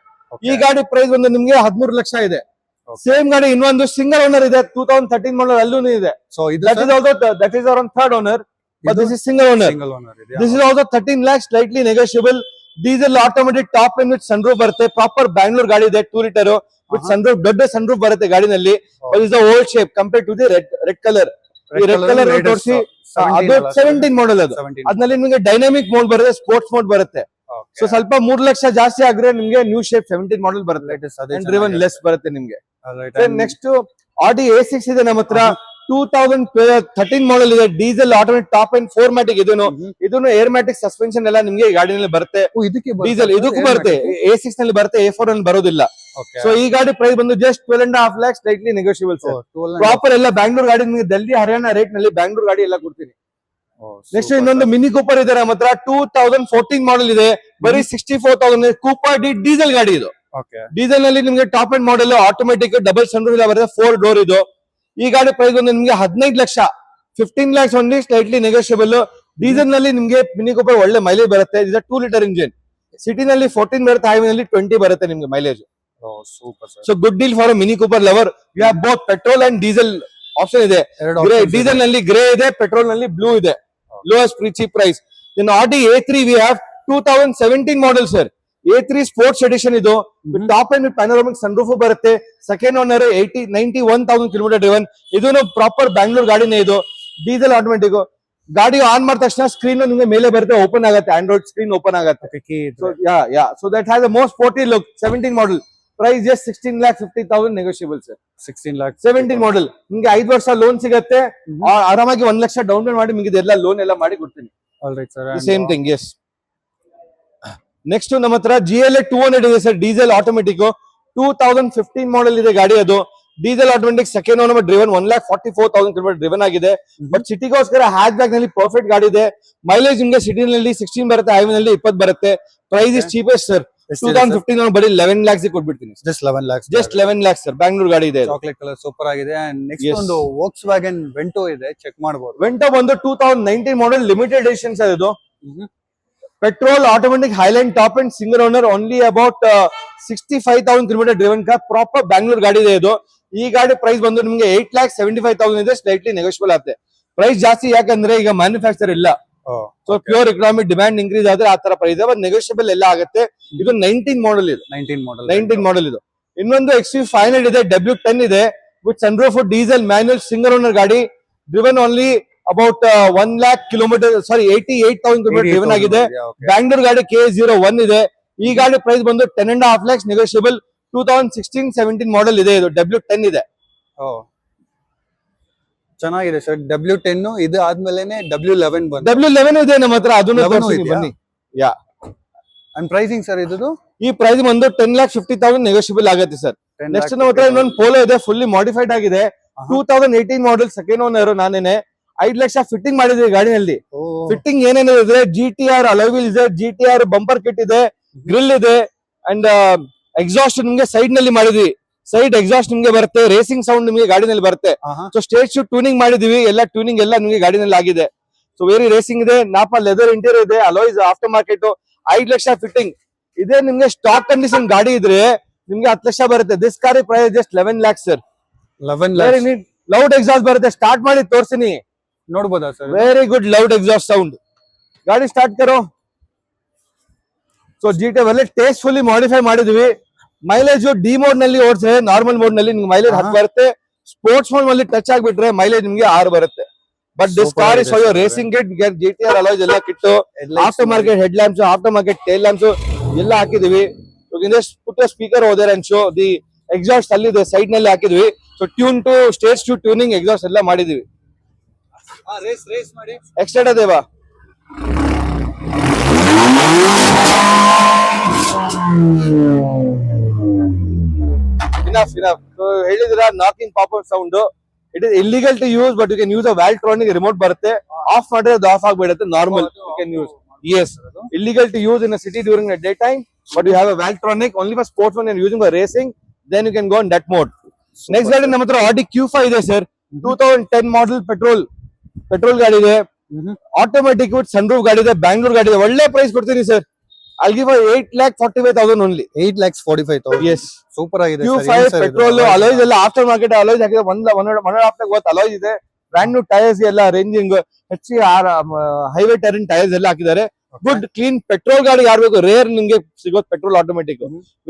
ಈ ಗಾಡಿ ಪ್ರೈಸ್ ಒಂದು ನಿಮ್ಗೆ 13 ಲಕ್ಷ ಇದೆ. ಸೇಮ್ ಗಾಡಿ ಇನ್ನೊಂದು ಸಿಂಗಲ್ ಓನರ್ ಇದೆ 2013 ಮಾಡಲ್ ಅಲ್ಲೂ ಇದೆ. ಸೊ ಇದು that is also that is our third owner, but this is single owner. Single owner ಇದೆ. This is also 13 lakhs slightly negotiable. Diesel automatic top end with sunroof ಬರುತ್ತೆ. Proper Bangalore ಗಾಡಿ ಇದೆ 2 litre with sunroof, ದೊಡ್ಡ sunroof ಬರುತ್ತೆ ಗಾಡಿನಲ್ಲಿ. Is old shape compare to the red colour. ಈ red colour ತೋರಿಸಿ, ಅದು 17 ಮಾಡಲ್. ಅದು 17. ಅದ್ರಲ್ಲಿ ನಿಮಗೆ ಡೈನಾಮಿಕ್ ಮೋಡ್ ಬರುತ್ತೆ, ಸ್ಪೋರ್ಟ್ಸ್ ಮೋಡ್ ಬರುತ್ತೆ. ಸೊ ಸ್ವಲ್ಪ 3 ಲಕ್ಷ ಜಾಸ್ತಿ ಆದ್ರೆ ನಿಮ್ಗೆ ನ್ಯೂ ಶೇಪ್ 17 ಮಾಡಲ್ ಬರುತ್ತೆ. ಡ್ರಿವನ್ ಲೆಸ್ ಬರುತ್ತೆ ನಿಮ್ಗೆ. ನೆಕ್ಸ್ಟ್ ಆಡಿ A6 ಇದೆ ನಮ್ಮ ಹತ್ರ. 2013 ಮಾಡಲ್ ಇದೆ. Diesel automatic top and 4matic. ಇದನ್ನು ಏರ್ಮ್ಯಾಟಿಕ್ ಸಸ್ಪೆನ್ಷನ್ ಎಲ್ಲ ನಿಮ್ಗೆ ಈ ಗಾಡಿನಲ್ಲಿ ಬರುತ್ತೆ. ಡೀಸೆಲ್ ಇದಕ್ಕೂ ಬರುತ್ತೆ. A6 ನಲ್ಲಿ ಬರುತ್ತೆ, A4 ಅಲ್ಲಿ ಬರೋದಿಲ್ಲ. ಸೊ ಈ ಗಾಡಿ ಪ್ರೈಸ್ ಬಂದು just 12.5 lakhs slightly negotiable sir. Proper ಎಲ್ಲ ಬ್ಯಾಂಗ್ಳೂರ್ ಗಾಡಿ ನಿಮಗೆ ಡೆಲ್ಲಿ ಹರಿಯಾಣ ರೇಟ್ ನಲ್ಲಿ ಬ್ಯಾಂಗ್ಳೂರ್ ಗಾಡಿ ಎಲ್ಲ ಕೊಡ್ತೀನಿ. ನೆಕ್ಸ್ಟ್ ಇನ್ನೊಂದು ಮಿನಿ ಕೂಪರ್ ಇದೆ ನಮ್ಮ ಹತ್ರ. 2014 ಮಾಡಲ್ ಇದೆ. ಬರೀ 64,000 ಕೂಪರ್ ಡೀಸೆಲ್ ಗಾಡಿ ಇದು. ಡೀಸೆಲ್ ನಲ್ಲಿ ನಿಮ್ಗೆ top and model automatic double sunroof ಎಲ್ಲ ಬರುತ್ತೆ, 4 ಡೋರ್ ಇದು. ಈ ಗಾಡಿ ಪ್ರೈಸ್ ಒಂದು ನಿಮ್ಗೆ 15 lakh, 15 lakhs only slightly negotiable. Diesel ನಲ್ಲಿ ನಿಮ್ಗೆ ಮಿನಿ ಕೂಪರ್ ಒಳ್ಳೆ ಮೈಲೇಜ್ ಬರುತ್ತೆ. ಇದು 2 ಲೀಟರ್ ಇಂಜಿನ್. ಸಿಟಿ ನಲ್ಲಿ 14 ಬರುತ್ತೆ, ಹೈವೇ ನಲ್ಲಿ 20 ಬರುತ್ತೆ ನಿಮ್ಗೆ mileage. So good deal for Mini Cooper lover. You have both petrol and diesel option ಇದೆ. ಡೀಸೆಲ್ ನಲ್ಲಿ ಗ್ರೇ ಇದೆ, ಪೆಟ್ರೋಲ್ ನಲ್ಲಿ ಬ್ಲೂ ಇದೆ. Lowest cheap price. In Audi A3 we have 2017 model sir. A3 sports edition ಇದು. Top and panoramic sunroof ಬರುತ್ತೆ. Second owner 91,000 kilometre driven. ಇದನ್ನು proper Bangalore ಗಾಡಿನೇ ಇದು. Diesel automatic. ಗಾಡಿ ಆನ್ ಮಾಡಿದ ತಕ್ಷಣ ಸ್ಕ್ರೀನ್ ನಿಮಗೆ ಮೇಲೆ ಬರುತ್ತೆ, ಓಪನ್ ಆಗುತ್ತೆ. ಆಂಡ್ರಾಯ್ಡ್ ಸ್ಕ್ರೀನ್ ಓಪನ್ ಆಗುತ್ತೆ. So that has a most sporty look. 17 model. Price just 16,50,000 negotiable sir. 16 lakhs 17 model. ನಿಮ್ಗೆ 5 ವರ್ಷ ಲೋನ್ ಸಿಗುತ್ತೆ. ಆರಾಮಾಗಿ 1 ಲಕ್ಷ ಡೌನ್ ಪೇಮೆಂಟ್ ಮಾಡಿ ನಿಮಗೆ ಎಲ್ಲ ಲೋನ್ ಎಲ್ಲ ಮಾಡಿ ಕೊಡ್ತೀನಿ. Same thing. ಎಸ್. ನೆಕ್ಸ್ಟ್ ನಮ್ಮ ಹತ್ರ GLA 200 ಇದೆ ಸರ್. ಡೀಸೆಲ್ ಆಟೋಮೆಟಿಕ್ 2015 ಮಾಡಲ್ ಇದೆ ಗಾಡಿ. ಅದು diesel automatic second owner driven 1,44,000 kilometre driven ಆಗಿದೆ. ಬಟ್ ಸಿಟಿಗೋಸ್ಕರ ಹ್ಯಾಚ್ ಬ್ಯಾಕ್ ನಲ್ಲಿ ಪರ್ಫೆಕ್ಟ್ ಗಾಡಿ ಇದೆ. ಮೈಲೇಜ್ ನಿಮ್ಗೆ ಸಿಟಿನಲ್ಲಿ 16 ಬರುತ್ತೆ, ಹೈವೇ ನಲ್ಲಿ 20 ಬರುತ್ತೆ. Price is cheapest sir. 2015 ಬರೀ 11 lakhs ಕೊಟ್ಬಿಡ್ತೀನಿ. Just 11 lakhs. Just 11 lakhs sir. Bangalore ಗಾಡಿ ಇದೆ. ಚಾಕ್ಲೇಟ್ ಕಲರ್ ಸೂಪರ್ ಆಗಿದೆ. ಅಂಡ್ ನೆಕ್ಸ್ಟ್ ಒಂದು Volkswagen Vento ಇದೆ, ಚೆಕ್ ಮಾಡಬಹುದು. ವೆಂಟೋ ಬಂದು 2019 ಮಾಡಲ್ ಲಿಮಿಟೆಡ್ ಎಡಿಷನ್ ಸರ್ ಇದು. Petrol automatic highline top and single owner. Only about 65,000 kilometre driven car. Proper Bangalore ಗಾಡಿ ಇದೆ ಇದು. ಈ ಗಾಡಿ ಪ್ರೈಸ್ ಬಂದು ನಿಮ್ಗೆ 8,75,000 ಇದೆ. ಸ್ಲೈಟ್ಲಿ ನೆಗೋಷಿಯಬಲ್ ಆಗುತ್ತೆ. ಪ್ರೈಸ್ ಜಾಸ್ತಿ ಯಾಕಂದ್ರೆ ಈಗ ಮ್ಯಾನುಫ್ಯಾಕ್ಚರ್ ಇಲ್ಲ. So pure economic demand increase ಆದ್ರೆ ಆ ತರ ಪ್ರೈಸ್ ಬಟ್ ನೆಗೋಷಿಯಬಲ್ ಎಲ್ಲ ಆಗುತ್ತೆ. ಇದು 19 ಮಾಡಲ್ ಇದು. 19 ಮಾಡಲ್ ಇದು. ಇನ್ನೊಂದು XV500 ಇದೆ. W10 ಇದೆ with sunroof, diesel, manual, single owner ಗಾಡಿ. Driven only about 1 lakh kilometre, sorry 88,000 kilometre driven ಆಗಿದೆ. ಬ್ಯಾಂಗ್ಳೂರ್ ಗಾಡಿ K01 ಇದೆ. ಈ ಗಾಡಿ ಪ್ರೈಸ್ ಬಂದು 10.5 lakhs ನೆಗೋಷಿಯಬಲ್. 2016-17 ಮಾಡಲ್ ಇದೆ ಇದು. W10 ಇದೆ. ಚೆನ್ನಾಗಿದೆ ಸರ್. W10 ಇದು ಆದ್ಮೇಲೆನೆ W11 ಬಂತು. W11 ಇದೆ ನಮ್ಮ ಹತ್ರ. ಅದನ್ನು ತೋರಿಸ್ತೀನಿ ಬನ್ನಿ. ಯಾ. ಅಂಡ್ ಪ್ರೈಸಿಂಗ್ ಸರ್ ಇದು ಈ ಪ್ರೈಸ್ ಬಂದು 10,50,000 ನೆಗೋಷಿಯಬಲ್ ಆಗುತ್ತೆ ಸರ್. ನೆಕ್ಸ್ಟ್ ನಮ್ಮ ಹತ್ರ ಇನ್ನೊಂದು ಪೋಲೋ ಇದೆ, ಫುಲ್ಲಿ ಮಾಡಿಫೈಡ್ ಆಗಿದೆ. 2018 ಮಾಡಲ್, ಸೆಕೆಂಡ್ ಓನರ್ ನಾನೇನೆ. 5 ಲಕ್ಷ ಫಿಟ್ಟಿಂಗ್ ಮಾಡಿದ್ವಿ ಗಾಡಿನಲ್ಲಿ. ಫಿಟ್ಟಿಂಗ್ ಏನೇನಿದೆ, GTR ಅಲಾಯ್ ವೀಲ್ ಇದೆ, GTR ಬಂಪರ್ ಕಿಟ್ ಇದೆ, ಗ್ರಿಲ್ ಇದೆ, ಅಂಡ್ ಎಕ್ಸಾಸ್ಟ್ ನಿಮ್ಗೆ ಸೈಡ್ ನಲ್ಲಿ ಮಾಡಿದ್ವಿ. ಸೈಡ್ ಎಕ್ಸಾಸ್ಟ್ ನಿಮ್ಗೆ ಬರುತ್ತೆ. ರೇಸಿಂಗ್ ಸೌಂಡ್ ನಿಮಗೆ ಗಾಡಿನಲ್ಲಿ ಬರುತ್ತೆ. ಸೊ ಸ್ಟೇಜ್ ಶೂ ಟ್ಯೂನಿಂಗ್ ಮಾಡಿದೀವಿ. ಎಲ್ಲ ಟ್ಯೂನಿಂಗ್ ಎಲ್ಲ ನಿಮಗೆ ಗಾಡಿನಲ್ಲಿ ಆಗಿದೆ. ಸೊ ವೆರಿ ರೇಸಿಂಗ್ ಇದೆ. ನಾಪ ಲೆದರ್ ಇಂಟೀರಿಯರ್ ಇದೆ. Alloys after market. 5 lakh fitting ಇದೆ. ನಿಮ್ಗೆ ಸ್ಟಾಕ್ ಕಂಡೀಷನ್ ಗಾಡಿ ಇದ್ರೆ ನಿಮ್ಗೆ 10 ಲಕ್ಷ ಬರುತ್ತೆ. This car price just 11 lakhs sir. 11 lakhs. Loud exhaust ಬರುತ್ತೆ. ಸ್ಟಾರ್ಟ್ ಮಾಡಿ ತೋರಿಸ್ತೀನಿ, ನೋಡ್ಬೋದಾ sir? Very good loud exhaust sound. ಗಾಡಿ ಸ್ಟಾರ್ಟ್ ಕರೋ. ಸೊ GTR ಒಳ್ಳೆ ಟೇಸ್ಟ್ಫುಲ್ಲಿ ಮಾಡಿಫೈ ಮಾಡಿದ್ವಿ. ಮೈಲೇಜ್ ಡಿ ಮೋಡ್ ನಲ್ಲಿ ಓಡಿಸಿದ್ರೆ, ನಾರ್ಮಲ್ ಮೋಡ್ ನಲ್ಲಿ ನಿಮ್ಗೆ ಮೈಲೇಜ್ 10 ಬರುತ್ತೆ. ಸ್ಪೋರ್ಟ್ಸ್ ಮೋಡ್ ನಲ್ಲಿ ಟಚ್ ಆಗಿಬಿಟ್ರೆ ಮೈಲೇಜ್ ನಿಮ್ಗೆ 6 ಬರುತ್ತೆ. But this car is for your racing kit. GTR alloys ಎಲ್ಲ kit, after market head lamps, after market tail lamps ಎಲ್ಲ ಹಾಕಿದೀವಿ. ಪುಟ್ಟ speaker holder and show the exhaust ಅಲ್ಲಿದೆ, ಸೈಡ್ ನಲ್ಲಿ ಹಾಕಿದ್ವಿ. So tune to stage two tuning exhaust ಎಲ್ಲ ಮಾಡಿದೀವಿ. Race ಮಾಡಿ ಎಕ್ಸ್ಟ್ರಾ ದೇವಾ. ಇನಫ್. ಹೇಳಿದ್ರ knocking pop sound. It is illegal to use but you can use a valvetronic remote ಬರುತ್ತೆ off ಮಾಡಿದ್ರೆ ಅದು ಆಫ್ ಆಗ್ಬಿಡುತ್ತೆ normal you can use yes illegal to use in a city during the daytime but you have a valtronic only for sports when you're using for racing then you can go in that mode. Next ಗಾಡಿ ನಮ್ಮ ಹತ್ರ Audi Q5 ಇದೆ sir 2010 model petrol ಗಾಡಿ ಇದೆ automatic with sunroof ಗಾಡಿ ಇದೆ ಬ್ಯಾಂಗ್ಳೂರ್ ಗಾಡಿ ಇದೆ ಒಳ್ಳೆ ಪ್ರೈಸ್ ಕೊಡ್ತೀನಿ sir I'll give 8,45,000 only 8,45,000 yes super ಆಗಿದೆ Q5 ಪೆಟ್ರೋಲ್ ಅಲಾಯ್ಸ್ ಎಲ್ಲ ಆಫ್ಟರ್ ಮಾರ್ಕೆಟ್ ಅಲಾಯ್ಸ್ ಹಾಕಿದ್ರೆ 1.5 ಅಲಾಯ್ಸ್ ಇದೆ ಬ್ರಾಂಡ್ ನ್ಯೂ ಟೈರ್ಸ್ ಎಲ್ಲ ರೇಂಜಿಂಗ್ ಹೆಚ್ಚಿ ಹೈವೇ ಟೈರಿನ್ ಟೈರ್ಸ್ ಎಲ್ಲ ಹಾಕಿದ್ದಾರೆ ಗುಡ್ ಕ್ಲೀನ್ ಪೆಟ್ರೋಲ್ ಗಾಡಿ ಯಾರು ಬೇಕು ರೇರ್ ನಿಮ್ಗೆ ಸಿಗೋದು petrol automatic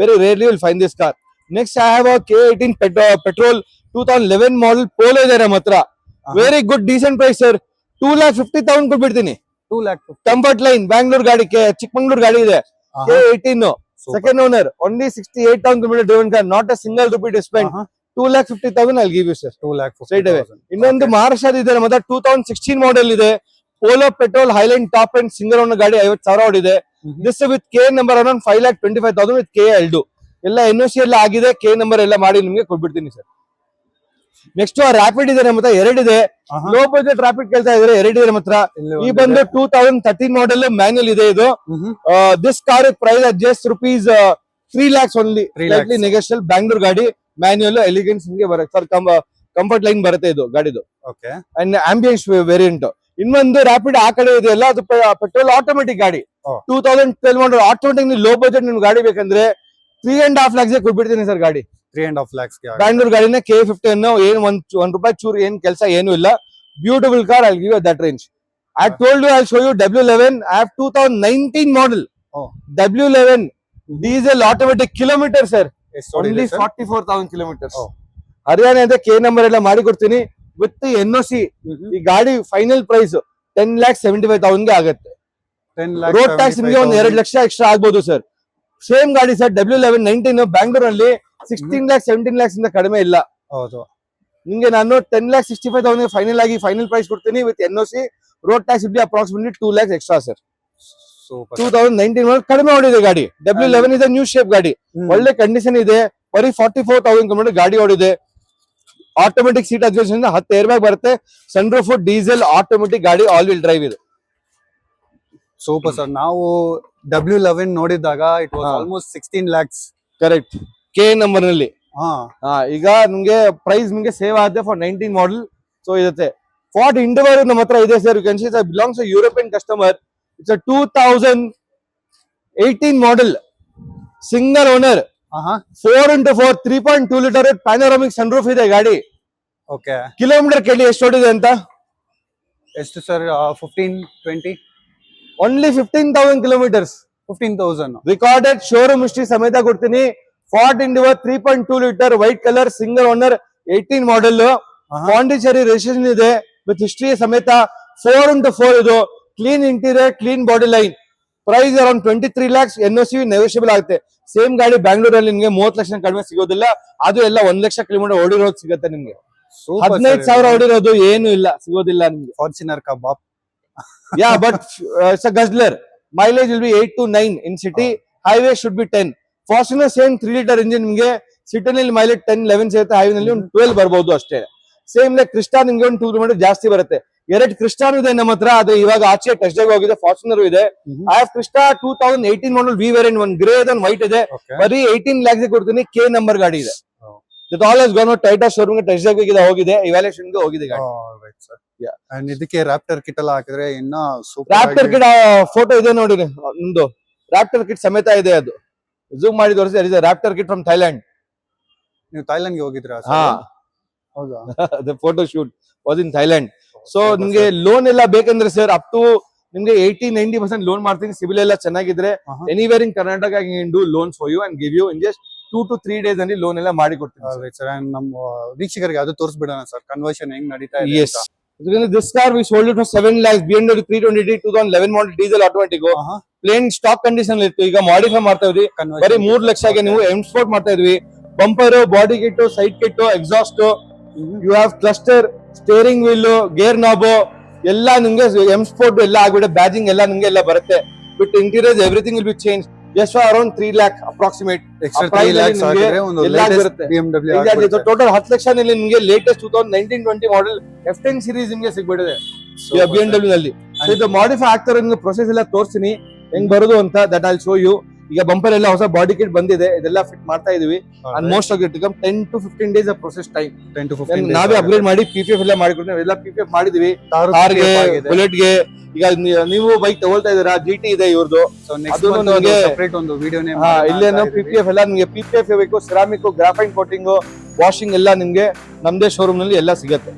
very rarely will fine this car. Next I have K18 petrol 2011 model Polo ಇದೆ ನಮ್ಮ ಹತ್ರ very good decent price sir 2,50,000 ಕೊಟ್ಬಿಡ್ತೀನಿ 2,50,000 ಕಂಫರ್ಟ್ ಲೈನ್ ಬ್ಯಾಂಗ್ಳೂರ್ ಗಾಡಿ ಚಿಕ್ಕಮಂಗ್ಳೂರ್ ಗಾಡಿ ಇದೆ K18 second owner only 68,000 kilometers driven car not a single rupee spent 2,50,000 I'll give you sir 2,50,000 ಇನ್ನೊಂದು ಮಹಾರಾಷ್ಟ್ರದ ಇದೆ ನಮ್ಮ ಹತ್ರ 2016 ಮಾಡೆಲ್ ಇದೆ polo petrol Highline top and single owner ಗಾಡಿ 50,000 ಓಡಿದೆ this with K number around 5,25,000 with K2 ಎಲ್ಲ NOC ಎಲ್ಲ ಆಗಿದೆ K ನಂಬರ್ ಎಲ್ಲ ಮಾಡಿ ನಿಮ್ಗೆ ಕೊಟ್ಬಿಡ್ತೀನಿ ಸರ್. ನೆಕ್ಸ್ಟ್ ರ್ಯಾಪಿಡ್ ಇದೆ ನಮ್ಮ ಹತ್ರ ಎರಡಿದೆ ಲೋ ಬಜೆಟ್ ರ್ಯಾಪಿಡ್ ಕೇಳ್ತಾ ಇದ್ರೆ ಎರಡಿದೆ ನಮ್ಮ ಹತ್ರ ಈ ಬಂದು 2013 ಮಾಡೆಲ್ ಮ್ಯಾನ್ಯಲ್ ಇದೆ ಇದು this car price just rupees 3 lakhs only slightly negotiable Bangalore ಗಾಡಿ ಮ್ಯಾನ್ಯಲ್ ಎಲಿಗೆನ್ಸ್ ನಿಮಗೆ ಬರುತ್ತೆ ಸರ್ ಕಂಫರ್ಟ್ ಲೈನ್ ಬರುತ್ತೆ ಇದು ಗಾಡಿದು ಓಕೆ ಅಂಡ್ ಆಂಬಿಯನ್ಸ್ ವೇರಿಯಂಟ್. ಇನ್ನೊಂದು ರ್ಯಾಪಿಡ್ ಆ ಕಡೆ ಇದೆ ಅಲ್ಲ ಅದು ಪೆಟ್ರೋಲ್ ಆಟೋಮೆಟಿಕ್ ಗಾಡಿ 2012 ಮಾಡಲ್ ಆಟೋಮೆಟಿಕ್ ಲೋ ಬಜೆಟ್ ನಿಮ್ಗೆ ಗಾಡಿ ಬೇಕಂದ್ರೆ 3.5 lakhs ಕೊಟ್ಬಿಡ್ತೀನಿ ಸರ್ ಗಾಡಿ 3.5 lakhs ಬ್ಯಾಂಗ್ಳೂರ್ ಗಾಡಿನ K50 ಅನ್ನು ಏನ್ ಒಂದ್ ರೂಪಾಯಿ ಚೂರು ಏನ್ ಕೆಲಸ ಏನು ಇಲ್ಲ beautiful car I'll give you that range. I told you I'll show you W11 I have 2019 model W11 diesel automatic kilometer sir only 44,000 kilometers Haryana ಇದೆ K ನಂಬರ್ ಎಲ್ಲ ಮಾಡಿ ಕೊಡ್ತೀನಿ ವಿತ್ NOC ಈ ಗಾಡಿ ಫೈನಲ್ ಪ್ರೈಸ್ 10,75,000 ಗೆ ಆಗುತ್ತೆ ರೋಡ್ ಟ್ಯಾಕ್ಸ್ ನಿಮಗೆ ಒಂದು 2 ಲಕ್ಷ ಎಕ್ಸ್ಟ್ರಾ ಆಗ್ಬೋದು ಸರ್. ಸೇಮ್ ಗಾಡಿ ಸರ್ W11 19 ಬ್ಯಾಂಗ್ಳೂರ್ ಅಲ್ಲಿ 16 lakhs 17 lakhs ಇಂದ ಕಡಿಮೆ ಇಲ್ಲ ಹೌದು ನಿಮಗೆ ನಾನು 10,65,000 ಫೈನಲ್ ಆಗಿ ಫೈನಲ್ ಪ್ರೈಸ್ ಕೊಡ್ತೀನಿ with NOC road tax it be approximately 2 lakhs extra sir. 2019 ಕಡಿಮೆ ಓಡಿದೆ ಗಾಡಿ W11 ಇದೆ ನ್ಯೂ ಶೇಪ್ ಗಾಡಿ ಒಳ್ಳೆ ಕಂಡೀಷನ್ ಇದೆ ಬರೀ 44,000 ಕಿಲೋಮೀಟರ್ ಗಾಡಿ ಓಡಿದೆ automatic seat adjustment 10 air bag ಬರುತ್ತೆ ಸನ್ರೂಫ್ ಡೀಸೆಲ್ ಆಟೋಮೆಟಿಕ್ ಗಾಡಿ ಆಲ್ ವೀಲ್ ಡ್ರೈವ್ ಇದೆ ಸೂಪರ್ ಸರ್. ನಾವು W11 ನೋಡಿದಾಗ it was almost 16 lakhs correct K number ನಲ್ಲಿ ಈಗ ನಿಮ್ಗೆ ಪ್ರೈಸ್ ನಿಮ್ಗೆ ಸೇವ್ ಆಗುತ್ತೆ ಫಾರ್ 19 ಮಾಡೆಲ್ ಸೊ ಇರುತ್ತೆ. ಫಾರ್ಡ್ ಇಂಡಿವರ್ ನಮ್ಮ ಹತ್ರ ಇದೆ sir you can see it belongs to European customer it's a 2018 model single owner 4x4 3.2 litre panoramic sunroof ಇದೆ ಗಾಡಿ ಓಕೆ ಕಿಲೋಮೀಟರ್ ಕೇಳಿ ಎಷ್ಟು ಓಡಿದೆ ಅಂತ ಎಷ್ಟು sir 15-20 only 15,000 kilometers 15,000 recorded showroom history ಸಮೇತ ಕೊಡ್ತೀನಿ. Ford Endeavour 3.2 litre white colour single owner 18 model Pondicherry registration ಇದೆ ವಿತ್ ಹಿಸ್ಟ್ರಿ ಸಮೇತ 4x4 ಇದು clean interior clean body line price around 23 lakhs NOC negotiable ಆಗುತ್ತೆ. ಸೇಮ್ ಗಾಡಿ ಬ್ಯಾಂಗ್ಳೂರಲ್ಲಿ ನಿಮ್ಗೆ 30 ಲಕ್ಷ ಕಡಿಮೆ ಸಿಗೋದಿಲ್ಲ ಅದು ಎಲ್ಲ 1 ಲಕ್ಷ ಕಿಲೋಮೀಟರ್ ಓಡಿರೋದು ಸಿಗುತ್ತೆ ನಿಮ್ಗೆ 15,000 ಓಡಿರೋದು ಏನು ಇಲ್ಲ ಸಿಗೋದಿಲ್ಲ ನಿಮ್ಗೆ. ಫಾರ್ಚುನರ್ ಕಾ ಬಾಪ್ ಯಾ but it's a guzzler mileage will be 8 to 9 in city highway should be 10 Fortuner same 3 litre engine ನಿಮ್ಗೆ ಸಿಟಿನಲ್ಲಿ ಮೈಲೇಜ್ 10-11 ಸಿಗುತ್ತೆ ಹೈವೇ ನಲ್ಲಿ ಒಂದು 12 ಬರ್ಬೋದು ಅಷ್ಟೇ. ಸೇಮ್ ಲೈಕ್ ಕ್ರಿಸ್ಟಾ ನಿಮ್ಗೆ ಒಂದು 2 ಕಿಲೋಮೀಟರ್ ಜಾಸ್ತಿ ಬರುತ್ತೆ. 2 ಕ್ರಿಸ್ಟಾನು ಇದೆ ನಮ್ಮ ಹತ್ರ ಅದು ಇವಾಗ ಆಚೆ ಟೆಸ್ಟ್ ಡ್ರೈವ್ ಹೋಗಿದೆ ಫಾರ್ಚುನರ್ ಇದೆ. I have Crysta 2018 model V variant ಒಂದು ಗ್ರೇ ಇದೆ ವೈಟ್ ಇದೆ ಬರೀ 18 lakhs ಕೊಡ್ತೀನಿ K ನಂಬರ್ ಗಾಡಿ ಇದೆ. It all has gone out Toyota showroom ಗೆ ಟೆಸ್ಟ್ ಡ್ರೈವ್ ಹೋಗಿದೆ ಇವ್ಯಾಲ್ಯೂಯೇಷನ್ ಗೆ ಹೋಗಿದೆ ಗಾಡಿ. ಅಂಡ್ ಇದಕ್ಕೆ ರಾಪ್ಟರ್ ಕಿಟ್ ಎಲ್ಲ ಹಾಕಿದ್ರೆ ಇನ್ನ ಸೂಪರ್ ರಾಪ್ಟರ್ ಕಿಟ್ ಫೋಟೋ ಇದೆ ನೋಡಿ ನಿಮ್ದು ರಾಪ್ಟರ್ ಕಿಟ್ ಸಮೇತ ಇದೆ ಅದು ಝೂಮ್ ಮಾಡಿ ತೋರಿಸಿ ರಾಪ್ಟರ್ ಕಿಟ್ ಫ್ರಮ್ ಥೈಲ್ಯಾಂಡ್. ನೀವು ಥೈಲ್ಯಾಂಡ್ ಗೆ ಹೋಗಿದ್ರಾ? ಹೌದಾ the photo shoot was in Thailand. So ನಿಮ್ಗೆ ಲೋನ್ ಎಲ್ಲ ಬೇಕಂದ್ರೆ ಸರ್ ಅಪ್ ಟು ನಿಮ್ಗೆ 80-90% ಲೋನ್ ಮಾಡ್ತೀನಿ ಸಿಬಿಲ್ ಎಲ್ಲ ಚೆನ್ನಾಗಿದ್ರೆ anywhere in Karnataka do loans for you and give you in just 2 to 3 days ಅಲ್ಲಿ ಲೋನ್ ಎಲ್ಲ ಮಾಡಿ ಕೊಡ್ತೀನಿ ಸರ್. ನಮ್ಮ ವೀಕ್ಷಕರಿಗೆ ಅದು ತೋರಿಸ್ಬಿಡೋಣ ಸರ್ ಕನ್ವರ್ಷನ್ ಹೆಂಗ್ ನಡೀತಾ ಇದೆ. Yes. This car we sold it for 7 lakhs BMW 320D 2011 model diesel automatic plain stock condition ಇತ್ತು ಈಗ ಮಾಡಿಫೈ ಮಾಡ್ತಾ ಇದ್ವಿ ಬರೀ 3 ಲಕ್ಷಕ್ಕೆ ನೀವು ಎಕ್ಸ್ಪೋರ್ಟ್ ಮಾಡ್ತಾ ಇದ್ವಿ. Bumper body kit side kit exhaust you have cluster steering wheel gear knob ಎಲ್ಲ ನಿಮ್ಗೆ ಎಕ್ಸ್ಪೋರ್ಟ್ ಎಲ್ಲ ಆಗ್ಬಿಟ್ಟೆ ಬ್ಯಾಜಿಂಗ್ ಎಲ್ಲ ನಿಮ್ಗೆ ಎಲ್ಲ ಬರುತ್ತೆ with interior everything will be change ಎಷ್ಟು around 3 lakh approximate extra 3 lakhs ಹಾಕಿದ್ರೆ ಒಂದು ಲೇಟೆಸ್ಟ್ BMW ಟೋಟಲ್ 10 ಲಕ್ಷದಲ್ಲಿ ನಿಮಗೆ ಲೇಟೆಸ್ಟ್ 2019-20 ಮಾಡೆಲ್ F10 ಸೀರೀಸ್ ನಿಮಗೆ ಸಿಗ್ಬಿಟ್ಟಿದೆ BMW ನಲ್ಲಿ. ಸೊ ಇದು ಮಾಡಿಫೈ ಆಗ್ತಾರೆ ನಿಮ್ಗೆ ಪ್ರೊಸೆಸ್ ಎಲ್ಲ ತೋರಿಸ್ತೀನಿ ಹೆಂಗ್ ಬರೋದು ಅಂತ, ದಟ್ ಐಲ್ ಶೋ ಯು. ಈಗ ಬಂಪರ್ ಎಲ್ಲ ಹೊಸ ಬಾಡಿ ಕಿಟ್ ಬಂದಿದೆ, ಇದೆಲ್ಲ ಫಿಟ್ ಮಾಡ್ತಾ ಇದೀವಿ. And most of it 10 to 15 days process time. 10 to 15 ನಾವೇ ಅಪ್ಗ್ರೇಡ್ ಮಾಡಿ PPF ಎಲ್ಲ ಮಾಡಿಕೊಡ್ತೀವಿ. ಎಲ್ಲ PPF ಮಾಡಿದೀವಿ ಕಾರ್ಗೆ, ಬುಲೆಟ್ಗೆ. ಈಗ ನೀವು ಬೈಕ್ ತಗೊಳ್ತಾ ಇದೀರಾ, GT ಇದೆ ಇವ್ರದ್ದು. ಸೊ ನೆಕ್ಸ್ಟ್ ಒಂದು ಸೆಪರೇಟ್ ಒಂದು ವಿಡಿಯೋನೇ ಇಲ್ಲೇನೋ PPF ಎಲ್ಲ ನಿಮಗೆ PPF ಬೇಕು, ಸಿರಾಮಿಕ್, ಗ್ರಾಫೈನ್ ಕೋಟಿಂಗ್, ವಾಷಿಂಗ್ ಎಲ್ಲ ನಿಮ್ಗೆ ನಮ್ದೇ ಶೋರೂಮ್ ನಲ್ಲಿ ಎಲ್ಲ ಸಿಗುತ್ತೆ.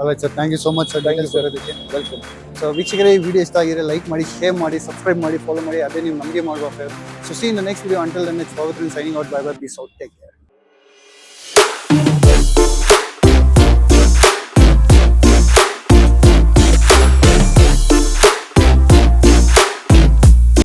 Alright sir, thank you so much sir details ಬರೋದಕ್ಕೆ. ವೆಲ್ಕಮ್. ಸೊ ವೀಕ್ಷಕರೇ, ಈ ವಿಡಿಯೋ ಇಷ್ಟ ಆಗಿದ್ರೆ ಲೈಕ್ ಮಾಡಿ, ಶೇರ್ ಮಾಡಿ, ಸಬ್ಸ್ಕ್ರೈಬ್ ಮಾಡಿ, ಫಾಲೋ ಮಾಡಿ. ಅದೇ ನೀವು ನಮಗೆ ಮಾಡುವ favour. So see in the next video. Until then it's Pavithran signing out. Bye bye, peace out, take care.